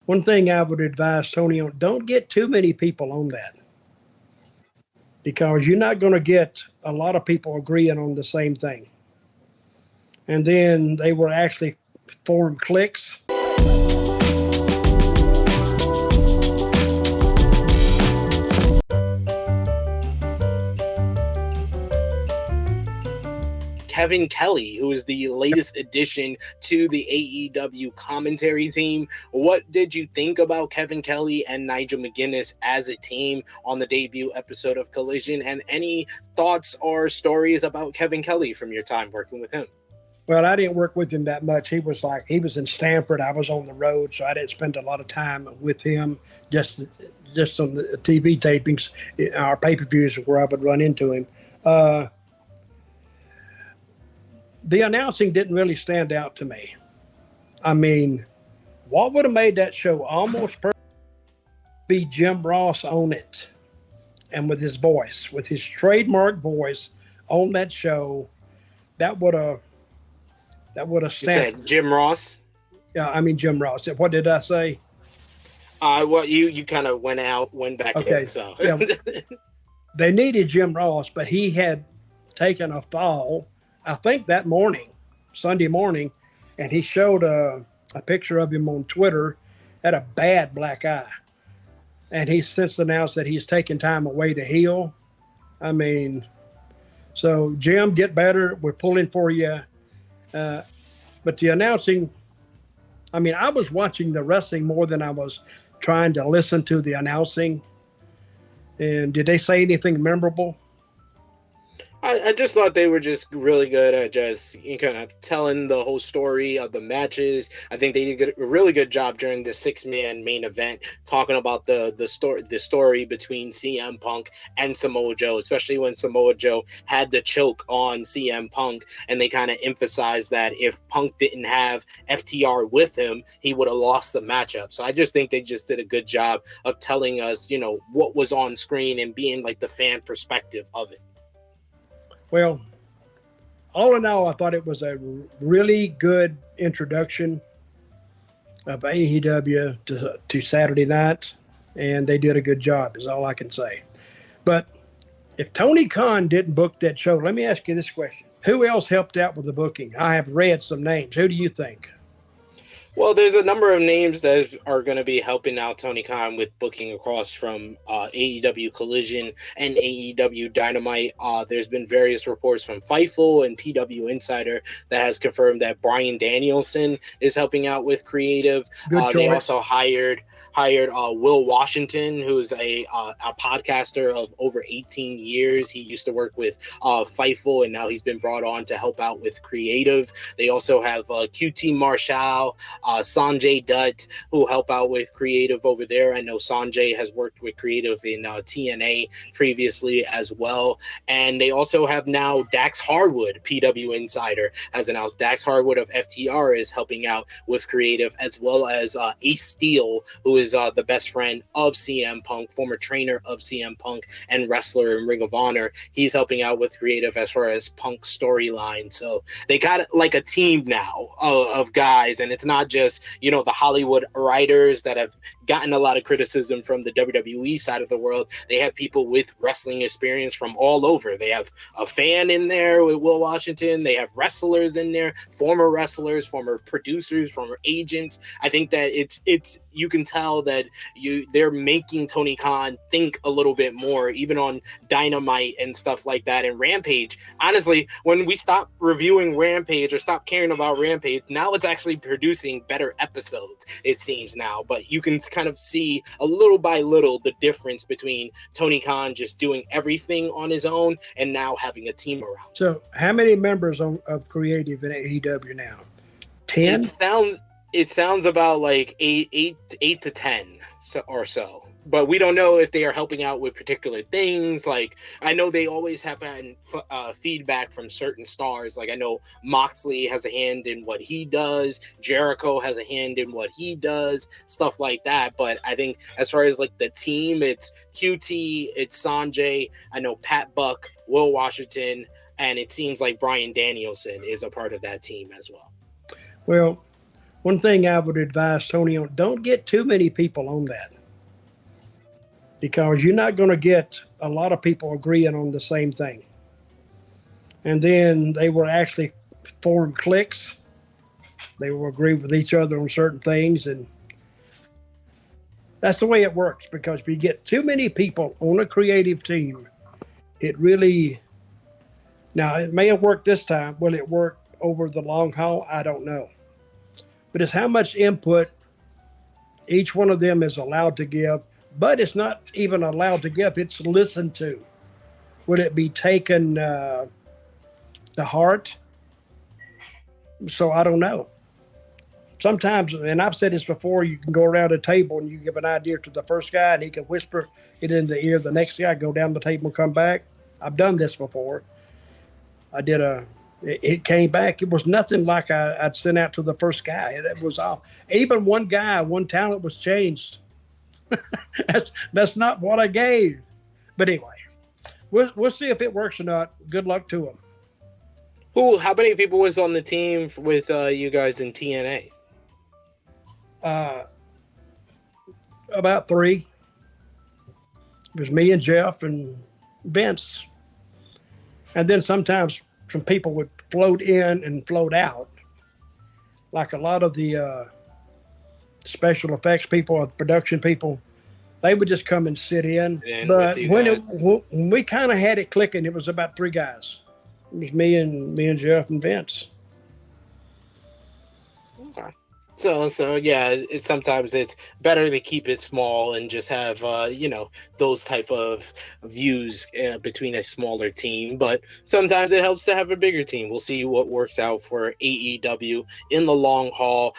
one thing I would advise Tony on, don't get too many people on that, because you're not going to get a lot of people agreeing on the same thing. And then they will actually form cliques. Kevin Kelly, who is the latest addition to the AEW commentary team. What did you think about Kevin Kelly and Nigel McGuinness as a team on the debut episode of Collision? And any thoughts or stories about Kevin Kelly from your time working with him? Well, I didn't work with him that much. He was in Stanford. I was on the road, so I didn't spend a lot of time with him. Just on the TV tapings, our pay-per-views where I would run into him. The announcing didn't really stand out to me. I mean, what would have made that show almost perfect be Jim Ross on it, and with his voice, with his trademark voice on that show, that would have stamped. You said Jim Ross? Yeah, I mean Jim Ross. What did I say? Well, you kind of went back okay. in. So Yeah, they needed Jim Ross, but he had taken a fall, I think that morning, Sunday morning, and he showed a picture of him on Twitter, had a bad black eye. And he's since announced that he's taking time away to heal. I mean, so Jim, get better. We're pulling for you. But the announcing, I mean, I was watching the wrestling more than I was trying to listen to the announcing. And did they say anything memorable? I just thought they were just really good at just kind of telling the whole story of the matches. I think they did a really good job during the 6-man main event, talking about the story between CM Punk and Samoa Joe, especially when Samoa Joe had the choke on CM Punk, and they kind of emphasized that if Punk didn't have FTR with him, he would have lost the matchup. So I just think they just did a good job of telling us, what was on screen and being like the fan perspective of it. Well, all in all, I thought it was a really good introduction of AEW to Saturday night, and they did a good job, is all I can say. But if Tony Khan didn't book that show, let me ask you this question. Who else helped out with the booking? I have read some names. Who do you think? Well, there's a number of names that are going to be helping out Tony Khan with booking across from AEW Collision and AEW Dynamite. There's been various reports from Fightful and PW Insider that has confirmed that Bryan Danielson is helping out with creative. They also hired Will Washington, who's a podcaster of over 18 years. He used to work with Fightful, and now he's been brought on to help out with creative. They also have QT Marshall, Sanjay Dutt, who help out with creative over there. I know Sanjay has worked with creative in TNA previously as well. And they also have now Dax Harwood, PW Insider, has announced Dax Harwood of FTR is helping out with creative, as well as Ace Steel, who is the best friend of CM Punk, former trainer of CM Punk and wrestler in Ring of Honor. He's helping out with creative as far as Punk's storyline. So they got like a team now of guys, and it's not just, the Hollywood writers that have gotten a lot of criticism from the WWE side of the world. They have people with wrestling experience from all over. They have a fan in there with Will Washington. They have wrestlers in there, former wrestlers, former producers, former agents. I think that it's you can tell that they're making Tony Khan think a little bit more, even on Dynamite and stuff like that. And Rampage, honestly, when we stop reviewing Rampage or stop caring about Rampage, now it's actually producing better episodes, it seems now. But you can kind of see a little by little the difference between Tony Khan just doing everything on his own and now having a team around. So how many members of creative in AEW now? 10? It sounds about like eight to 10 or so. But we don't know if they are helping out with particular things. Like, I know they always have had feedback from certain stars. Like, I know Moxley has a hand in what he does. Jericho has a hand in what he does. Stuff like that. But I think as far as like the team, it's QT, it's Sanjay. I know Pat Buck, Will Washington, and it seems like Bryan Danielson is a part of that team as well. Well, One thing I would advise Tony on: don't get too many people on that, because you're not going to get a lot of people agreeing on the same thing. And then they will actually form cliques. They will agree with each other on certain things, and that's the way it works. Because if you get too many people on a creative team, it really, now it may have worked this time. Will it work over the long haul? I don't know. But it's how much input each one of them is allowed to give. But it's not even allowed to give, it's listened to. Would it be taken to heart? So I don't know. Sometimes, and I've said this before, you can go around a table and you give an idea to the first guy and he can whisper it in the ear of the next guy, go down the table and come back. I've done this before. It came back. It was nothing like I'd sent out to the first guy. It was all, even one guy, one talent was changed. That's not what I gave. But anyway, we'll see if it works or not. Good luck to them. How many people was on the team with you guys in TNA? About 3. It was me and Jeff and Vince. And then sometimes some people would float in and float out. Like a lot of the special effects people or production people, they would just come and sit in. But when we kind of had it clicking, it was about 3 guys. It was me and Jeff and Vince. Okay. So yeah, sometimes it's better to keep it small and just have those type of views between a smaller team. But sometimes it helps to have a bigger team. We'll see what works out for AEW in the long haul.